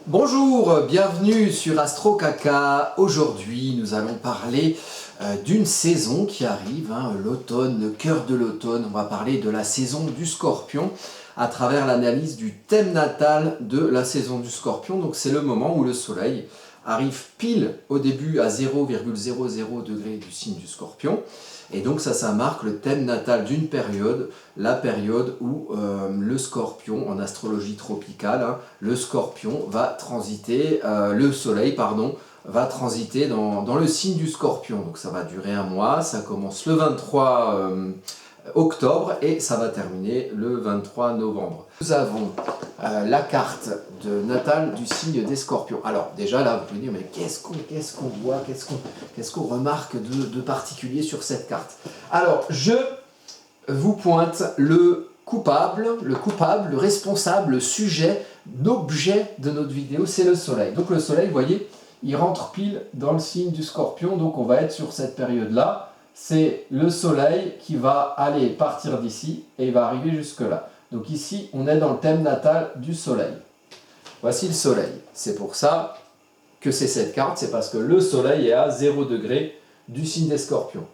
Bonjour, bienvenue sur Astro Caca. Aujourd'hui, nous allons parler d'une saison qui arrive, l'automne, le cœur de l'automne. On va parler de la saison du Scorpion à travers l'analyse du thème natal de la saison du Scorpion. Donc c'est le moment où le Soleil arrive pile au début à 0,00 degré du signe du Scorpion. Et donc ça marque le thème natal d'une période, la période où le Scorpion, en astrologie tropicale, le Scorpion va transiter, le Soleil, pardon, va transiter dans le signe du Scorpion. Donc ça va durer un mois, ça commence le 23 octobre et ça va terminer le 23 novembre. Nous avons la carte natale du signe des Scorpions. Alors déjà là, vous pouvez dire, mais qu'est-ce qu'on voit, qu'est-ce qu'on remarque de particulier sur cette carte? Alors, je vous pointe le coupable, le responsable, le sujet, l'objet de notre vidéo, c'est le Soleil. Donc le Soleil, vous voyez, il rentre pile dans le signe du Scorpion, donc on va être sur cette période-là. C'est le Soleil qui va aller partir d'ici et il va arriver jusque là. Donc ici, on est dans le thème natal du Soleil. Voici le Soleil. C'est pour ça que c'est cette carte, c'est parce que le Soleil est à 0 degré du signe des Scorpions.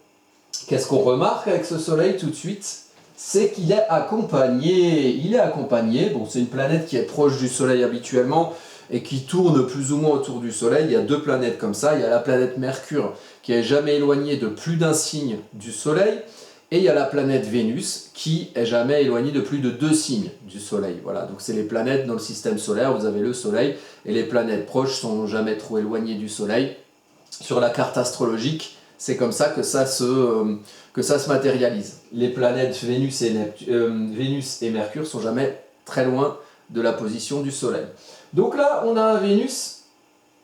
Qu'est-ce qu'on remarque avec ce Soleil tout de suite? C'est qu'il est accompagné. Il est accompagné, bon, c'est une planète qui est proche du Soleil habituellement et qui tourne plus ou moins autour du Soleil. Il y a deux planètes comme ça. Il y a la planète Mercure qui est jamais éloignée de plus d'un signe du Soleil. Et il y a la planète Vénus qui est jamais éloignée de plus de 2 signes du Soleil. Voilà, donc c'est les planètes dans le système solaire. Vous avez le Soleil et les planètes proches sont jamais trop éloignées du Soleil. Sur la carte astrologique, c'est comme ça que ça se matérialise. Les planètes Vénus et Mercure sont jamais très loin de la position du Soleil. Donc là, on a un Vénus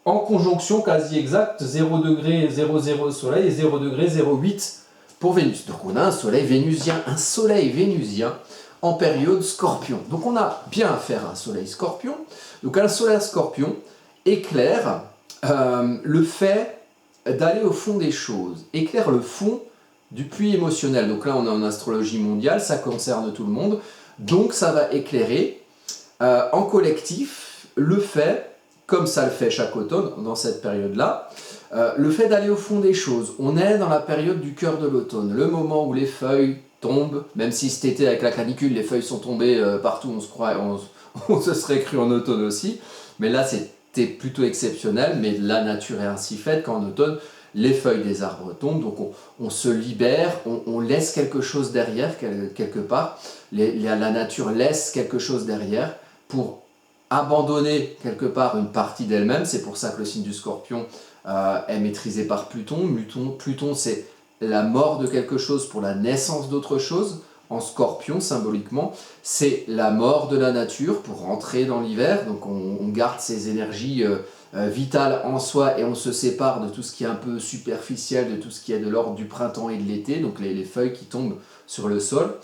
en conjonction quasi exacte, 0 degré 00 Soleil et 0 degré 08 pour Vénus. Donc on a un Soleil vénusien en période Scorpion. Donc on a bien affaire à un Soleil Scorpion. Donc un Soleil Scorpion éclaire le fait d'aller au fond des choses, éclaire le fond du puits émotionnel. Donc là on est en astrologie mondiale, ça concerne tout le monde. Donc ça va éclairer en collectif le fait, comme ça le fait chaque automne dans cette période-là, le fait d'aller au fond des choses. On est dans la période du cœur de l'automne, le moment où les feuilles tombent, même si cet été avec la canicule, les feuilles sont tombées partout, on se serait cru en automne aussi, mais là c'était plutôt exceptionnel, mais la nature est ainsi faite qu'en automne, les feuilles des arbres tombent, donc on se libère, on laisse quelque chose derrière, quelque part, la nature laisse quelque chose derrière pour abandonner quelque part une partie d'elle-même. C'est pour ça que le signe du Scorpion est maîtrisé par Pluton. Pluton, c'est la mort de quelque chose pour la naissance d'autre chose. En Scorpion, symboliquement, c'est la mort de la nature pour rentrer dans l'hiver. Donc on garde ses énergies vitales en soi et on se sépare de tout ce qui est un peu superficiel, de tout ce qui est de l'ordre du printemps et de l'été, donc les feuilles qui tombent sur le sol.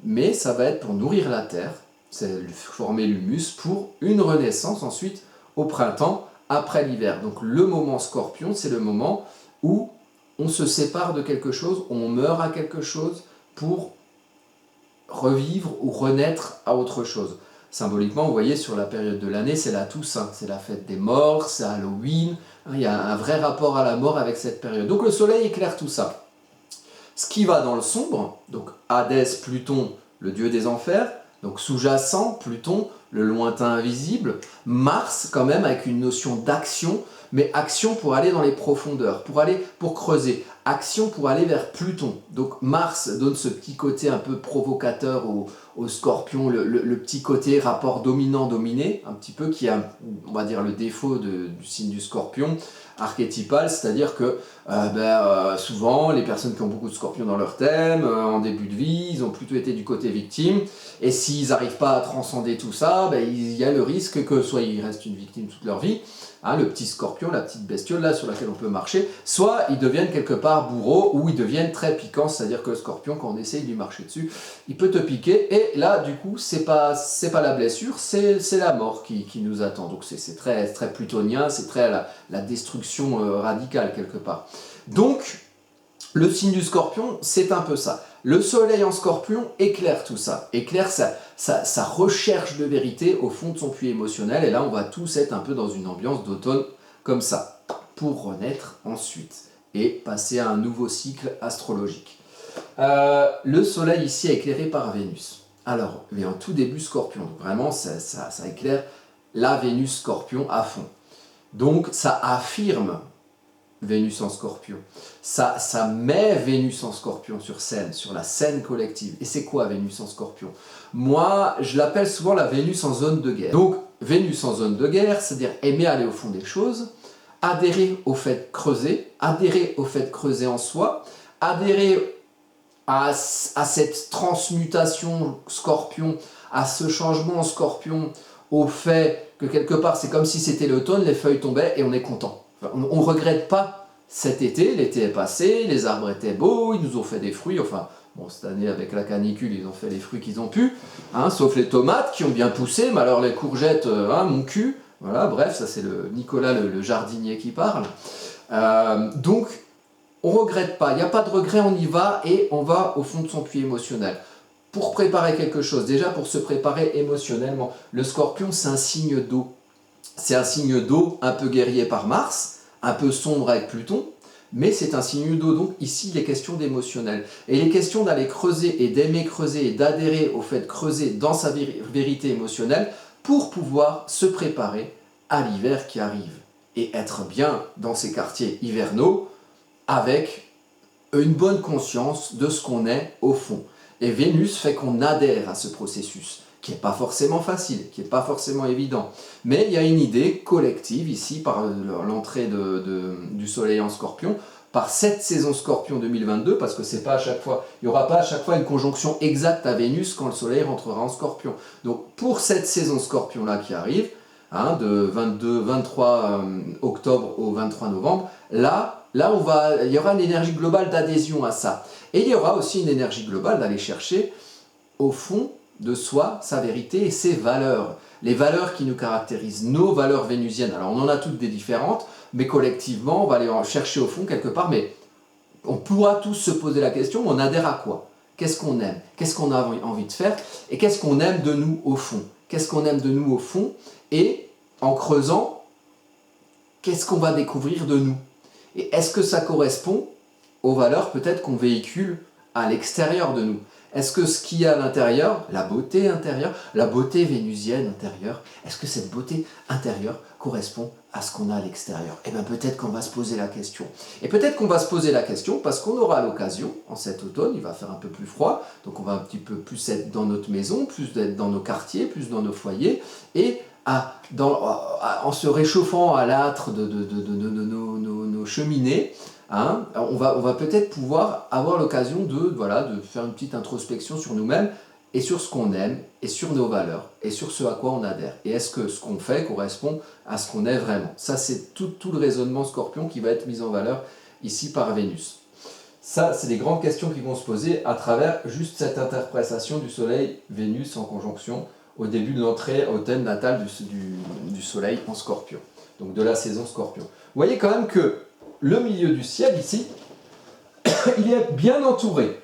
Mais ça va être pour nourrir la terre, c'est former l'humus pour une renaissance ensuite au printemps après l'hiver. Donc le moment Scorpion, c'est le moment où on se sépare de quelque chose, on meurt à quelque chose pour revivre ou renaître à autre chose. Symboliquement, vous voyez, sur la période de l'année, c'est la Toussaint, c'est la fête des morts, c'est Halloween, il y a un vrai rapport à la mort avec cette période. Donc le soleil éclaire tout ça. Ce qui va dans le sombre, donc Hadès, Pluton, le dieu des enfers, donc sous-jacent, Pluton, le lointain invisible, Mars quand même avec une notion d'action, mais action pour aller dans les profondeurs, pour creuser, action pour aller vers Pluton. Donc Mars donne ce petit côté un peu provocateur au Scorpion, le petit côté rapport dominant-dominé, un petit peu qui a, on va dire, le défaut du signe du Scorpion, archétypal, c'est-à-dire que souvent les personnes qui ont beaucoup de Scorpions dans leur thème, en début de vie, ils ont plutôt été du côté victime, et s'ils n'arrivent pas à transcender tout ça, il y a le risque que soit ils restent une victime toute leur vie, le petit Scorpion, la petite bestiole là sur laquelle on peut marcher, soit ils deviennent quelque part bourreaux, ou ils deviennent très piquants, c'est-à-dire que le Scorpion, quand on essaye de lui marcher dessus, il peut te piquer, et là du coup c'est pas la blessure, c'est la mort qui nous attend. Donc c'est très, très plutonien, c'est très la destruction radicale quelque part. Donc le signe du Scorpion, c'est un peu ça. Le soleil en scorpion éclaire tout ça, éclaire sa recherche de vérité au fond de son puits émotionnel. Et là, on va tous être un peu dans une ambiance d'automne comme ça, pour renaître ensuite et passer à un nouveau cycle astrologique. Le soleil ici est éclairé par Vénus. Alors, mais en tout début scorpion, donc vraiment ça éclaire la Vénus scorpion à fond. Donc ça affirme Vénus en scorpion. Ça met Vénus en scorpion sur scène, sur la scène collective. Et c'est quoi Vénus en scorpion? Moi, je l'appelle souvent la Vénus en zone de guerre. Donc, Vénus en zone de guerre, c'est-à-dire aimer aller au fond des choses, adhérer au fait de creuser, adhérer au fait de creuser en soi, adhérer à cette transmutation scorpion, à ce changement en scorpion, au fait que quelque part c'est comme si c'était l'automne, les feuilles tombaient et on est content. Enfin, on ne regrette pas cet été, l'été est passé, les arbres étaient beaux, ils nous ont fait des fruits, enfin bon cette année avec la canicule ils ont fait les fruits qu'ils ont pu, hein, sauf les tomates qui ont bien poussé, mais alors les courgettes, mon cul, voilà, bref, ça c'est le Nicolas le jardinier qui parle. Donc on ne regrette pas, il n'y a pas de regret, on y va et on va au fond de son puits émotionnel. Pour préparer quelque chose, déjà pour se préparer émotionnellement, le scorpion c'est un signe d'eau. C'est un signe d'eau un peu guerrier par Mars, un peu sombre avec Pluton, mais c'est un signe d'eau, donc ici il est question d'émotionnel. Et il est question d'aller creuser et d'aimer creuser et d'adhérer au fait de creuser dans sa vérité émotionnelle pour pouvoir se préparer à l'hiver qui arrive et être bien dans ces quartiers hivernaux avec une bonne conscience de ce qu'on est au fond. Et Vénus fait qu'on adhère à ce processus, qui n'est pas forcément facile, qui n'est pas forcément évident. Mais il y a une idée collective ici, par l'entrée du Soleil en Scorpion, par cette saison Scorpion 2022, parce que c'est pas à chaque fois, il n'y aura pas à chaque fois une conjonction exacte à Vénus quand le Soleil rentrera en Scorpion. Donc pour cette saison Scorpion-là qui arrive, hein, de 23 octobre au 23 novembre, là il y aura une énergie globale d'adhésion à ça. Et il y aura aussi une énergie globale d'aller chercher au fond de soi sa vérité et ses valeurs. Les valeurs qui nous caractérisent, nos valeurs vénusiennes. Alors on en a toutes des différentes, mais collectivement, on va aller en chercher au fond quelque part. Mais on pourra tous se poser la question, on adhère à quoi? Qu'est-ce qu'on aime? Qu'est-ce qu'on a envie de faire? Et qu'est-ce qu'on aime de nous au fond? Qu'est-ce qu'on aime de nous au fond? Et en creusant, qu'est-ce qu'on va découvrir de nous? Et est-ce que ça correspond aux valeurs peut-être qu'on véhicule à l'extérieur de nous? Est-ce que ce qu'il y a à l'intérieur, la beauté intérieure, la beauté vénusienne intérieure, est-ce que cette beauté intérieure correspond à ce qu'on a à l'extérieur? Eh bien peut-être qu'on va se poser la question. Et peut-être qu'on va se poser la question parce qu'on aura l'occasion, en cet automne, il va faire un peu plus froid, donc on va un petit peu plus être dans notre maison, plus être dans nos quartiers, plus dans nos foyers, et en se réchauffant à l'âtre de nos cheminées, hein, on va peut-être pouvoir avoir l'occasion de faire une petite introspection sur nous-mêmes et sur ce qu'on aime et sur nos valeurs et sur ce à quoi on adhère. Et est-ce que ce qu'on fait correspond à ce qu'on est vraiment? Ça, c'est tout le raisonnement Scorpion qui va être mis en valeur ici par Vénus. Ça, c'est des grandes questions qui vont se poser à travers juste cette interprétation du Soleil-Vénus en conjonction au début de l'entrée au thème natal du Soleil en Scorpion, donc de la saison Scorpion. Vous voyez quand même que le milieu du ciel ici, il est bien entouré.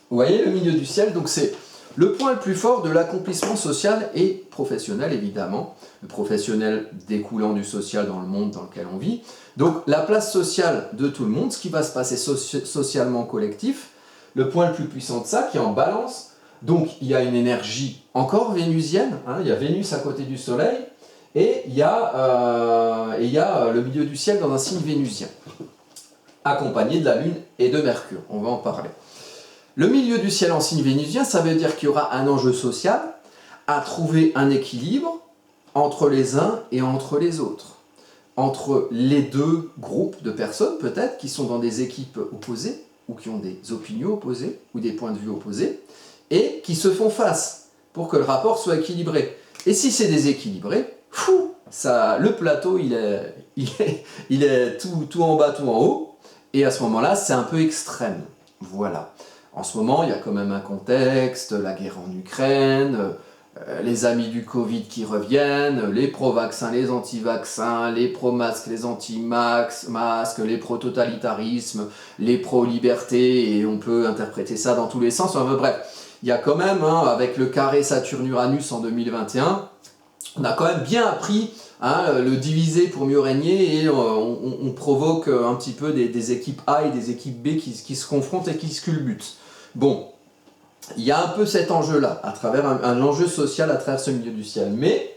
Vous voyez le milieu du ciel, donc c'est le point le plus fort de l'accomplissement social et professionnel évidemment, le professionnel découlant du social dans le monde dans lequel on vit. Donc la place sociale de tout le monde, ce qui va se passer socialement collectif, le point le plus puissant de ça qui est en balance. Donc il y a une énergie encore vénusienne, hein, il y a Vénus à côté du Soleil, et il y a le milieu du ciel dans un signe vénusien, accompagné de la Lune et de Mercure, on va en parler. Le milieu du ciel en signe vénusien, ça veut dire qu'il y aura un enjeu social à trouver un équilibre entre les uns et entre les autres, entre les deux groupes de personnes peut-être qui sont dans des équipes opposées, ou qui ont des opinions opposées, ou des points de vue opposés, et qui se font face pour que le rapport soit équilibré. Et si c'est déséquilibré, le plateau il est tout en bas, tout en haut, et à ce moment-là c'est un peu extrême. Voilà. En ce moment il y a quand même un contexte, la guerre en Ukraine, les amis du Covid qui reviennent, les pro-vaccins, les anti-vaccins, les pro-masques, les anti-masques, les pro-totalitarisme, les pro-liberté, et on peut interpréter ça dans tous les sens. Enfin, bref, il y a quand même, avec le carré Saturne-Uranus en 2021, on a quand même bien appris le diviser pour mieux régner, et on provoque un petit peu des équipes A et des équipes B qui se confrontent et qui se culbutent. Bon, il y a un peu cet enjeu-là, à travers un enjeu social à travers ce milieu du ciel. Mais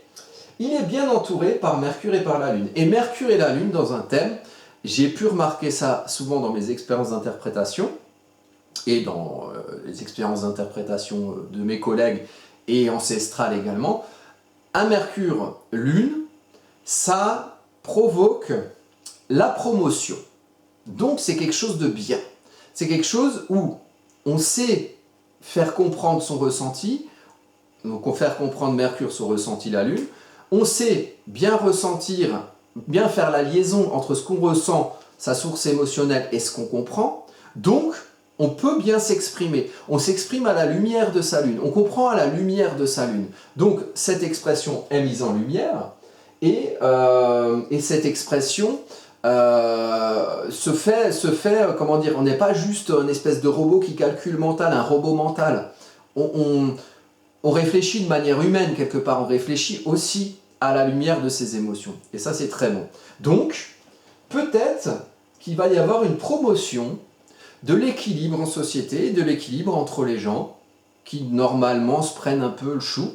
il est bien entouré par Mercure et par la Lune. Et Mercure et la Lune dans un thème, j'ai pu remarquer ça souvent dans mes expériences d'interprétation et dans les expériences d'interprétation de mes collègues et ancestrales également. Un Mercure-Lune, ça provoque la promotion. Donc c'est quelque chose de bien. C'est quelque chose où on sait faire comprendre son ressenti, donc faire comprendre Mercure son ressenti, la Lune, on sait bien ressentir, bien faire la liaison entre ce qu'on ressent, sa source émotionnelle, et ce qu'on comprend, donc on peut bien s'exprimer. On s'exprime à la lumière de sa Lune, on comprend à la lumière de sa Lune. Donc cette expression est mise en lumière, et cette expression se fait, comment dire, on n'est pas juste une espèce de robot qui calcule mental, un robot mental. On réfléchit de manière humaine quelque part, on réfléchit aussi à la lumière de ses émotions. Et ça, c'est très bon. Donc, peut-être qu'il va y avoir une promotion de l'équilibre en société, de l'équilibre entre les gens qui, normalement, se prennent un peu le chou.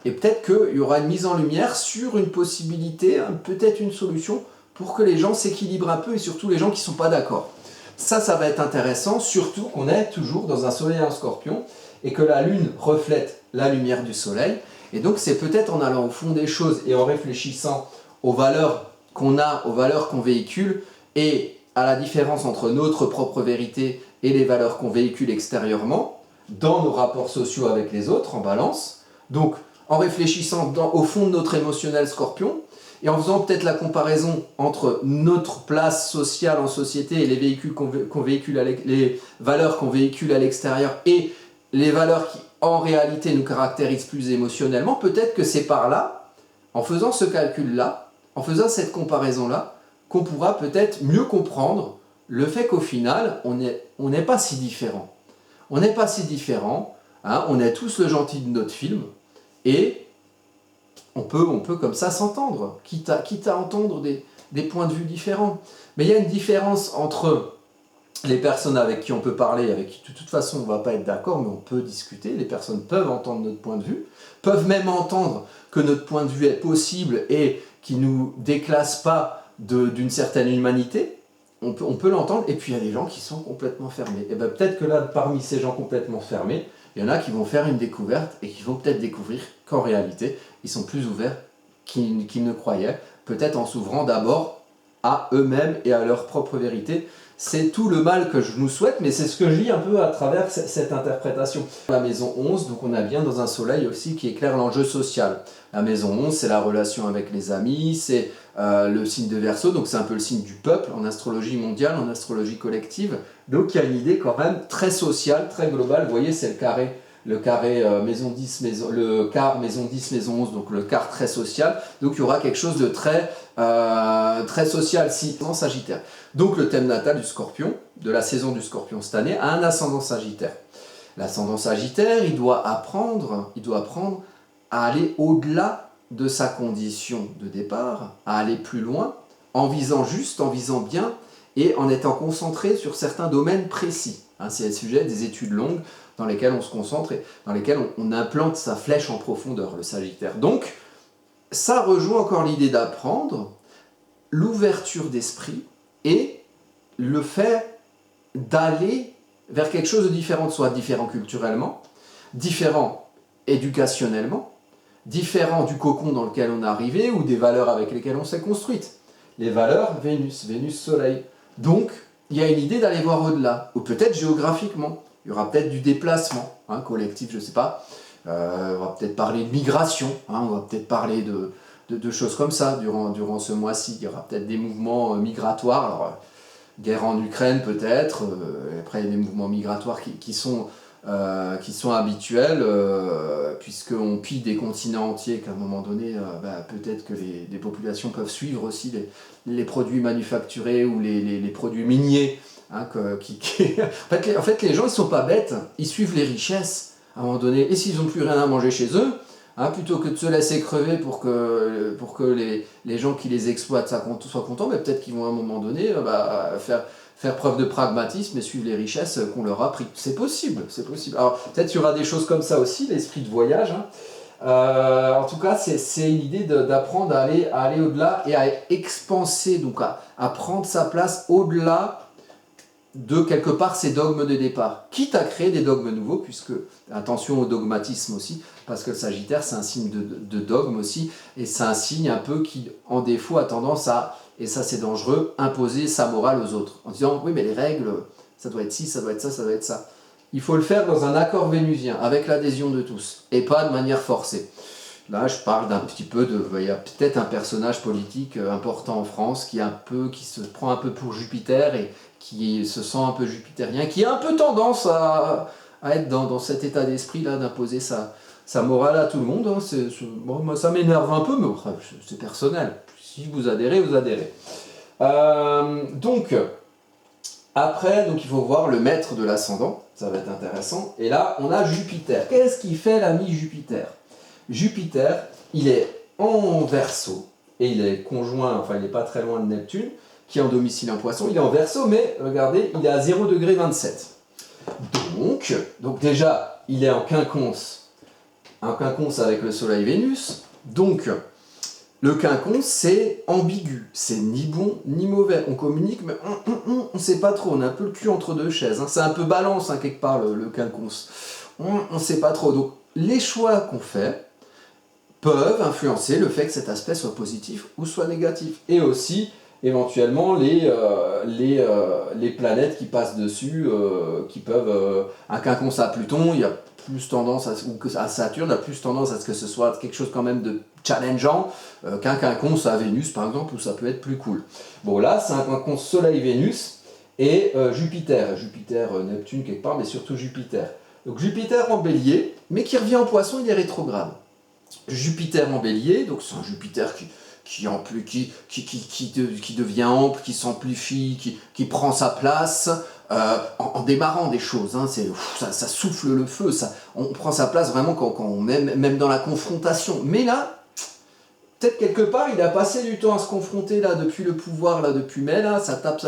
Et peut-être qu'il y aura une mise en lumière sur une possibilité, peut-être une solution, pour que les gens s'équilibrent un peu, et surtout les gens qui ne sont pas d'accord. Ça va être intéressant, surtout qu'on est toujours dans un soleil en Scorpion, et que la Lune reflète la lumière du soleil. Et donc c'est peut-être en allant au fond des choses et en réfléchissant aux valeurs qu'on a, aux valeurs qu'on véhicule, et à la différence entre notre propre vérité et les valeurs qu'on véhicule extérieurement, dans nos rapports sociaux avec les autres, en balance. Donc en réfléchissant au fond de notre émotionnel Scorpion, et en faisant peut-être la comparaison entre notre place sociale en société et les véhicules qu'on véhicule, les valeurs qu'on véhicule à l'extérieur, et les valeurs qui en réalité nous caractérisent plus émotionnellement, peut-être que c'est par là, en faisant ce calcul-là, en faisant cette comparaison-là, qu'on pourra peut-être mieux comprendre le fait qu'au final, on n'est pas si différents. On n'est pas si différents, on est tous le gentil de notre film, et on peut comme ça s'entendre, quitte à entendre des points de vue différents. Mais il y a une différence entre les personnes avec qui on peut parler, avec qui de toute façon on ne va pas être d'accord, mais on peut discuter, les personnes peuvent entendre notre point de vue, peuvent même entendre que notre point de vue est possible et qui ne nous déclasse pas d'une certaine humanité, on peut l'entendre, et puis il y a des gens qui sont complètement fermés. Et bien peut-être que là, parmi ces gens complètement fermés, il y en a qui vont faire une découverte et qui vont peut-être découvrir qu'en réalité, ils sont plus ouverts qu'ils ne croyaient, peut-être en s'ouvrant d'abord à eux-mêmes et à leur propre vérité. C'est tout le mal que je nous souhaite, mais c'est ce que je lis un peu à travers cette interprétation. La maison 11, donc on a bien dans un soleil aussi qui éclaire l'enjeu social. La maison 11, c'est la relation avec les amis, c'est le signe de Verseau, donc c'est un peu le signe du peuple en astrologie mondiale, en astrologie collective. Donc il y a une idée quand même très sociale, très globale. Vous voyez, c'est le carré maison 10, le quart maison 10, maison 11, donc le quart très social. Donc il y aura quelque chose de très social, si en Sagittaire. Donc le thème natal du Scorpion, de la saison du Scorpion cette année, a un ascendant Sagittaire. L'ascendant Sagittaire, il doit apprendre à aller au-delà de sa condition de départ, à aller plus loin, en visant juste, en visant bien, et en étant concentré sur certains domaines précis. C'est le sujet des études longues dans lesquelles on se concentre et dans lesquelles on implante sa flèche en profondeur, le Sagittaire. Donc, ça rejoint encore l'idée d'apprendre, l'ouverture d'esprit et le fait d'aller vers quelque chose de différent de soi, différent culturellement, différent éducationnellement, différent du cocon dans lequel on est arrivé ou des valeurs avec lesquelles on s'est construite. Les valeurs, Vénus, Soleil. Donc, il y a une idée d'aller voir au-delà, ou peut-être géographiquement. Il y aura peut-être du déplacement collectif, je ne sais pas. On va peut-être parler de migration, on va peut-être parler de choses comme ça durant ce mois-ci. Il y aura peut-être des mouvements migratoires. Alors, guerre en Ukraine peut-être, après il y a des mouvements migratoires qui sont qui sont habituelles, puisqu'on pille des continents entiers, qu'à un moment donné, peut-être que les populations peuvent suivre aussi les produits manufacturés ou les produits miniers. Hein, en fait, les gens, ils sont pas bêtes, ils suivent les richesses, à un moment donné, et s'ils n'ont plus rien à manger chez eux, hein, plutôt que de se laisser crever pour que les gens qui les exploitent soient contents, mais peut-être qu'ils vont à un moment donné faire preuve de pragmatisme et suivre les richesses qu'on leur a pris. C'est possible, c'est possible. Alors peut-être qu'il y aura des choses comme ça aussi, l'esprit de voyage. Hein. En tout cas, c'est l'idée d'apprendre à aller au-delà et à expanser, donc à prendre sa place au-delà de quelque part ces dogmes de départ, quitte à créer des dogmes nouveaux, puisque, attention au dogmatisme aussi, parce que le Sagittaire c'est un signe de dogme aussi, et c'est un signe un peu qui, en défaut, a tendance à, et ça c'est dangereux, imposer sa morale aux autres, en disant oui mais les règles, ça doit être ci, ça doit être ça, ça doit être ça. Il faut le faire dans un accord vénusien, avec l'adhésion de tous, et pas de manière forcée. Là, je parle d'un petit peu de... Il y a peut-être un personnage politique important en France qui se prend un peu pour Jupiter et qui se sent un peu jupitérien, qui a un peu tendance à être dans cet état d'esprit-là, d'imposer sa morale à tout le monde. Hein. Bon, moi, ça m'énerve un peu, mais c'est personnel. Si vous adhérez, vous adhérez. Donc, après, il faut voir le maître de l'ascendant. Ça va être intéressant. Et là, on a Jupiter. Qu'est-ce qui fait l'ami Jupiter ? Jupiter, il est en Verseau, et il est conjoint, enfin il n'est pas très loin de Neptune, qui est en domicile en Poisson. Il est en Verseau, mais regardez, il est à 0,27 degrés. Donc déjà, il est en quinconce avec le Soleil Vénus. Donc, le quinconce, c'est ambigu. C'est ni bon ni mauvais. On communique, mais on ne sait pas trop. On a un peu le cul entre deux chaises. Hein. C'est un peu balance, hein, quelque part, le quinconce. On ne sait pas trop. Donc, les choix qu'on fait peuvent influencer le fait que cet aspect soit positif ou soit négatif. Et aussi, éventuellement, les planètes qui passent dessus, qui peuvent... un quinconce à Pluton, il y a plus tendance, ou à Saturne, a plus tendance à ce que ce soit quelque chose quand même de challengeant qu'un quinconce à Vénus, par exemple, où ça peut être plus cool. Bon, là, c'est un quinconce Soleil-Vénus et Jupiter. Jupiter, Neptune quelque part, mais surtout Jupiter. Donc Jupiter en Bélier, mais qui revient en Poisson, il est rétrograde. Jupiter en Bélier, donc c'est un Jupiter qui devient ample, qui s'amplifie, qui prend sa place en démarrant des choses. Hein, ça souffle le feu, on prend sa place vraiment même dans la confrontation. Mais là, peut-être quelque part, il a passé du temps à se confronter là depuis le pouvoir, là depuis mai, là, ça tape,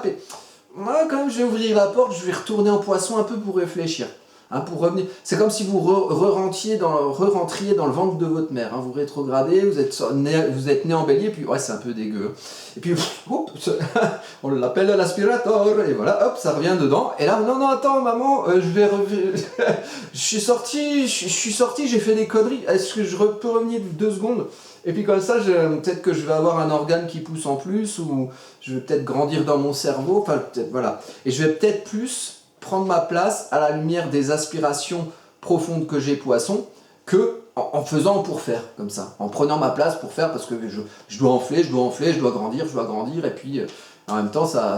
et moi, quand même, je vais ouvrir la porte, je vais retourner en Poisson un peu pour réfléchir. Hein, pour revenir. C'est comme si vous re-rentriez dans le ventre de votre mère. Hein. Vous rétrogradez, vous êtes né en Bélier, puis ouais, c'est un peu dégueu. Et puis, hop, on l'appelle l'aspirateur, et voilà, hop, ça revient dedans. Et là, non, attends, maman, je suis sorti, j'ai fait des conneries. Est-ce que je peux revenir 2 secondes ? Et puis comme ça, peut-être que je vais avoir un organe qui pousse en plus, ou je vais peut-être grandir dans mon cerveau, enfin, peut-être, voilà. Et je vais peut-être plus prendre ma place à la lumière des aspirations profondes que j'ai Poisson, que en faisant pour faire, comme ça, en prenant ma place pour faire, parce que je dois enfler, je dois grandir, et puis en même temps ça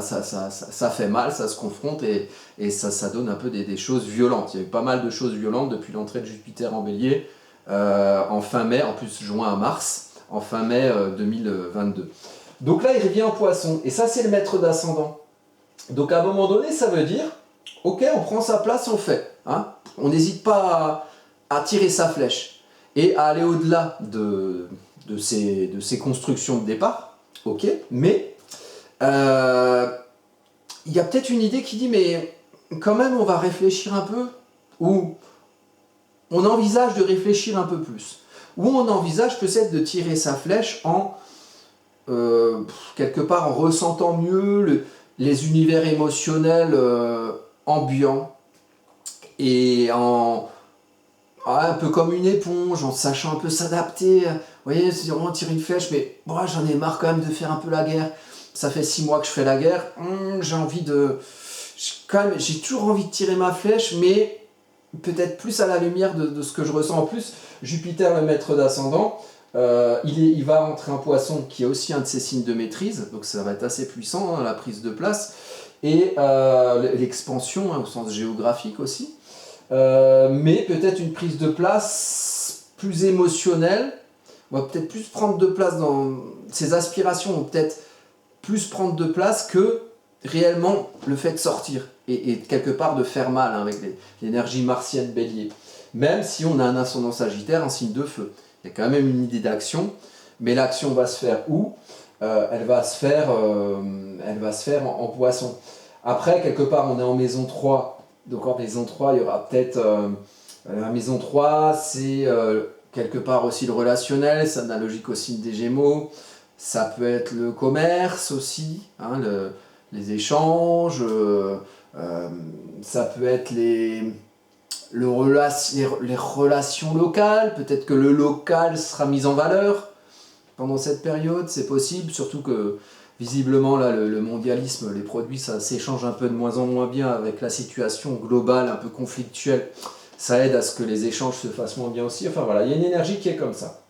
fait mal, ça se confronte, et ça donne un peu des choses violentes. Il y a eu pas mal de choses violentes depuis l'entrée de Jupiter en Bélier, en fin mai, en plus juin à mars, en fin mai 2022. Donc là il revient en Poisson, et ça c'est le maître d'ascendant. Donc à un moment donné ça veut dire ok, on prend sa place, on fait. Hein, on n'hésite pas à tirer sa flèche et à aller au-delà de ces constructions de départ. Ok, mais il y a peut-être une idée qui dit, mais quand même, on va réfléchir un peu, ou on envisage de réfléchir un peu plus, ou on envisage peut-être de tirer sa flèche en, quelque part, en ressentant mieux les univers émotionnels ambiant, et un peu comme une éponge, en sachant un peu s'adapter. Vous voyez, c'est vraiment tirer une flèche, mais moi j'en ai marre quand même de faire un peu la guerre. Ça fait 6 mois que je fais la guerre, j'ai toujours envie de tirer ma flèche, mais peut-être plus à la lumière de ce que je ressens. En plus, Jupiter, le maître d'ascendant, il va rentrer en Poisson, qui est aussi un de ses signes de maîtrise, donc ça va être assez puissant, hein, la prise de place. Et l'expansion, hein, au sens géographique aussi. mais peut-être une prise de place plus émotionnelle. On va peut-être plus prendre de place dans ces aspirations, vont peut-être plus prendre de place que réellement le fait de sortir et quelque part de faire mal avec l'énergie martienne bélier. Même si on a un ascendant sagittaire, un signe de feu. Il y a quand même une idée d'action, mais l'action va se faire où? Elle va se faire en poisson. Après, quelque part, on est en maison 3. Donc en maison 3, il y aura peut-être... la maison 3, c'est quelque part aussi le relationnel, c'est analogique au signe des Gémeaux. Ça peut être le commerce aussi, hein, les échanges. Ça peut être les relations locales. Peut-être que le local sera mis en valeur pendant cette période, c'est possible. Surtout que visiblement, là, le mondialisme, les produits, ça s'échange un peu de moins en moins bien avec la situation globale un peu conflictuelle. Ça aide à ce que les échanges se fassent moins bien aussi. Enfin voilà, il y a une énergie qui est comme ça,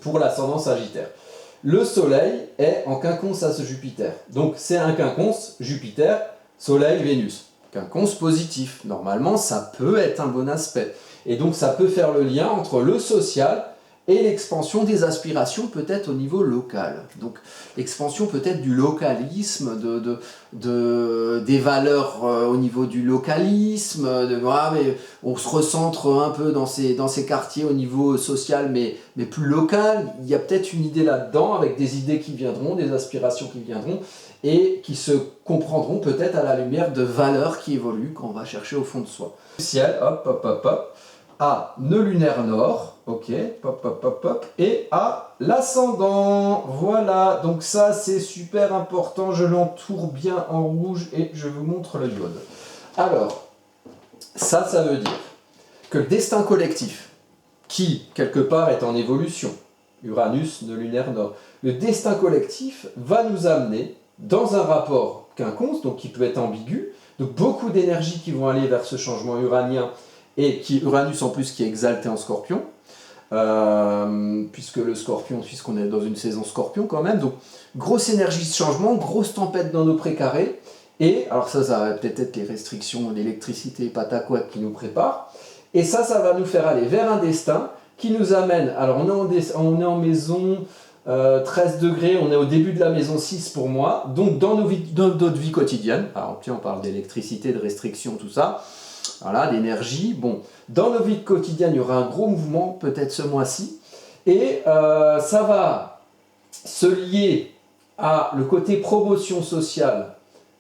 pour l'ascendant Sagittaire. Le Soleil est en quinconce à ce Jupiter. Donc c'est un quinconce, Jupiter, Soleil, Vénus. Quinconce positif. Normalement, ça peut être un bon aspect. Et donc ça peut faire le lien entre le social et l'expansion des aspirations peut-être au niveau local. Donc l'expansion peut-être du localisme, des valeurs au niveau du localisme, mais on se recentre un peu dans ces quartiers au niveau social mais plus local. Il y a peut-être une idée là-dedans avec des idées qui viendront, des aspirations qui viendront et qui se comprendront peut-être à la lumière de valeurs qui évoluent quand on va chercher au fond de soi. Ciel, hop, hop, hop, hop. À nœud lunaire nord, ok, pop, pop, pop, pop, et à l'ascendant, voilà, donc ça c'est super important, je l'entoure bien en rouge et je vous montre le diode. Alors, ça veut dire que le destin collectif, qui quelque part est en évolution, Uranus, nœud lunaire nord, le destin collectif va nous amener dans un rapport quinconce, donc qui peut être ambigu, donc beaucoup d'énergie qui vont aller vers ce changement uranien, et Uranus en plus qui est exalté en Scorpion, puisque le Scorpion, puisqu'on est dans une saison Scorpion quand même, donc grosse énergie de changement, grosse tempête dans nos précarés, et alors ça va peut-être être les restrictions d'électricité patacouette qui nous préparent, et ça va nous faire aller vers un destin qui nous amène, alors on est en maison 13 degrés, on est au début de la maison 6 pour moi, donc dans notre vie quotidienne, alors tiens, on parle d'électricité, de restrictions, tout ça, voilà, d'énergie. Bon, dans nos vies quotidiennes, il y aura un gros mouvement, peut-être ce mois-ci, et ça va se lier à le côté promotion sociale,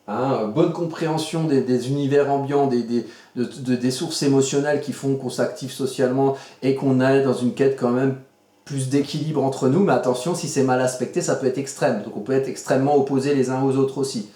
hein, bonne compréhension des univers ambiants, des sources émotionnelles qui font qu'on s'active socialement et qu'on est dans une quête quand même plus d'équilibre entre nous, mais attention, si c'est mal aspecté, ça peut être extrême, donc on peut être extrêmement opposés les uns aux autres aussi.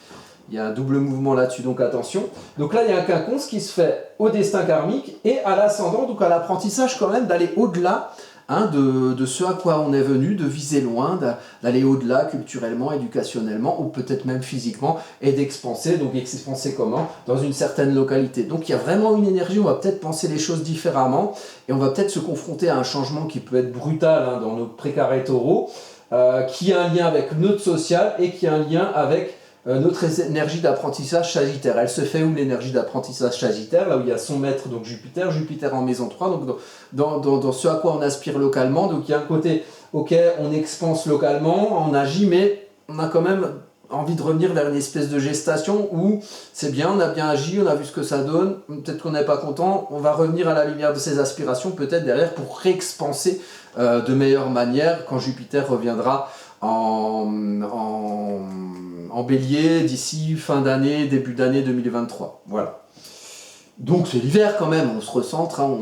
Il y a un double mouvement là-dessus, donc attention. Donc là, il y a un quinconce qui se fait au destin karmique et à l'ascendant, donc à l'apprentissage quand même d'aller au-delà, hein, de ce à quoi on est venu, de viser loin, d'aller au-delà culturellement, éducationnellement, ou peut-être même physiquement, et d'expanser. Donc expanser comment? Dans une certaine localité. Donc il y a vraiment une énergie, on va peut-être penser les choses différemment, et on va peut-être se confronter à un changement qui peut être brutal, hein, dans nos précarés taureaux, qui a un lien avec notre social et qui a un lien avec notre énergie d'apprentissage sagittaire. Elle se fait où l'énergie d'apprentissage sagittaire? Là où il y a son maître, donc Jupiter en maison 3, donc dans ce à quoi on aspire localement. Donc il y a un côté, ok, on expanse localement, on agit, mais on a quand même envie de revenir vers une espèce de gestation où c'est bien, on a bien agi, on a vu ce que ça donne, peut-être qu'on n'est pas content, on va revenir à la lumière de ses aspirations, peut-être derrière pour réexpanser de meilleure manière quand Jupiter reviendra en bélier d'ici fin d'année, début d'année 2023. Voilà. Donc c'est l'hiver quand même, on se recentre, hein,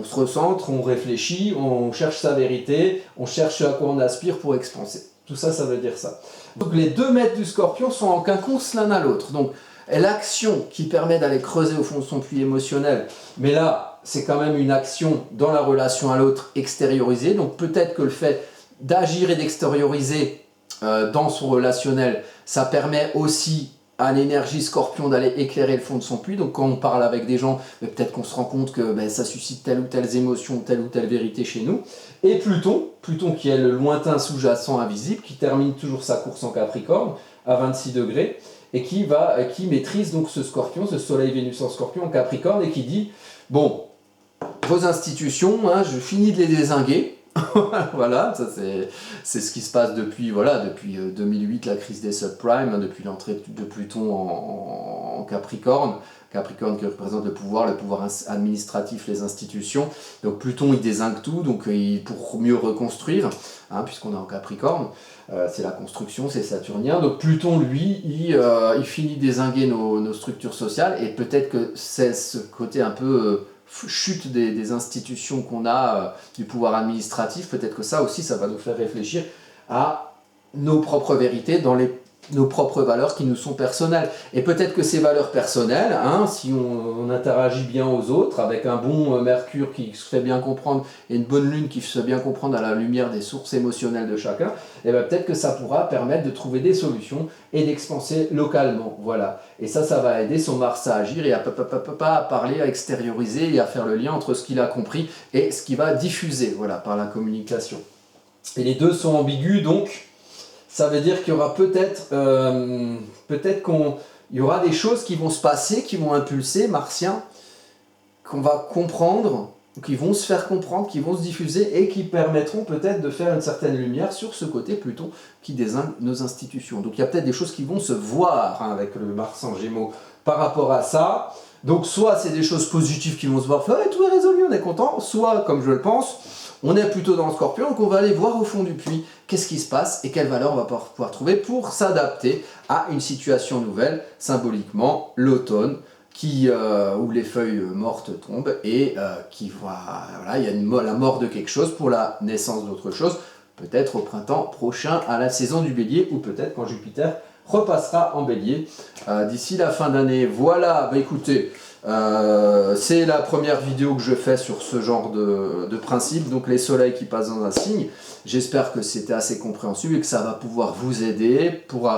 on réfléchit, on cherche sa vérité, on cherche à quoi on aspire pour expanser. Tout ça, ça veut dire ça. Donc les deux maîtres du Scorpion sont en quinconce l'un à l'autre. Donc l'action qui permet d'aller creuser au fond de son puits émotionnel, mais là, c'est quand même une action dans la relation à l'autre extériorisée. Donc peut-être que le fait d'agir et d'extérioriser dans son relationnel, ça permet aussi à l'énergie Scorpion d'aller éclairer le fond de son puits. Donc quand on parle avec des gens, peut-être qu'on se rend compte que ça suscite telle ou telle émotion, telle ou telle vérité chez nous. Et Pluton qui est le lointain sous-jacent invisible, qui termine toujours sa course en Capricorne à 26 degrés, et qui maîtrise donc ce Scorpion, ce Soleil Vénus en Scorpion en Capricorne, et qui dit, bon, vos institutions, hein, je finis de les dézinguer. Voilà, ça c'est ce qui se passe depuis, voilà, depuis 2008, la crise des subprimes, hein, depuis l'entrée de Pluton en Capricorne. Capricorne qui représente le pouvoir administratif, les institutions. Donc Pluton, il dézingue tout, donc pour mieux reconstruire, hein, puisqu'on est en Capricorne, c'est la construction, c'est saturnien. Donc Pluton, lui, il finit de dézinguer nos structures sociales, et peut-être que c'est ce côté un peu chute des institutions qu'on a, du pouvoir administratif, peut-être que ça aussi, ça va nous faire réfléchir à nos propres vérités dans nos propres valeurs qui nous sont personnelles. Et peut-être que ces valeurs personnelles, hein, si on interagit bien aux autres, avec un bon Mercure qui se fait bien comprendre et une bonne Lune qui se fait bien comprendre à la lumière des sources émotionnelles de chacun, et bien peut-être que ça pourra permettre de trouver des solutions et d'expanser localement. Voilà. Et ça va aider son Mars à agir et à parler, à extérioriser et à faire le lien entre ce qu'il a compris et ce qu'il va diffuser, voilà, par la communication. Et les deux sont ambigus, donc ça veut dire qu'il y aura peut-être qu'il y aura des choses qui vont se passer, qui vont impulser, martiens, qu'on va comprendre, qui vont se faire comprendre, qui vont se diffuser et qui permettront peut-être de faire une certaine lumière sur ce côté Pluton qui désigne nos institutions. Donc il y a peut-être des choses qui vont se voir, hein, avec le Mars en Gémeaux par rapport à ça. Donc soit c'est des choses positives qui vont se voir, ouais, tout est résolu, on est content, soit, comme je le pense, on est plutôt dans le Scorpion, donc on va aller voir au fond du puits qu'est-ce qui se passe et quelle valeur on va pouvoir trouver pour s'adapter à une situation nouvelle, symboliquement l'automne, où les feuilles mortes tombent et voilà, il y a la mort de quelque chose pour la naissance d'autre chose, peut-être au printemps prochain à la saison du Bélier, ou peut-être quand Jupiter repassera en Bélier d'ici la fin d'année. Voilà, bah écoutez, c'est la première vidéo que je fais sur ce genre de principe, donc les soleils qui passent dans un signe. J'espère que c'était assez compréhensible et que ça va pouvoir vous aider pour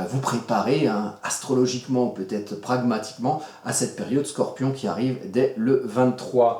vous préparer, hein, astrologiquement ou peut-être pragmatiquement à cette période Scorpion qui arrive dès le 23.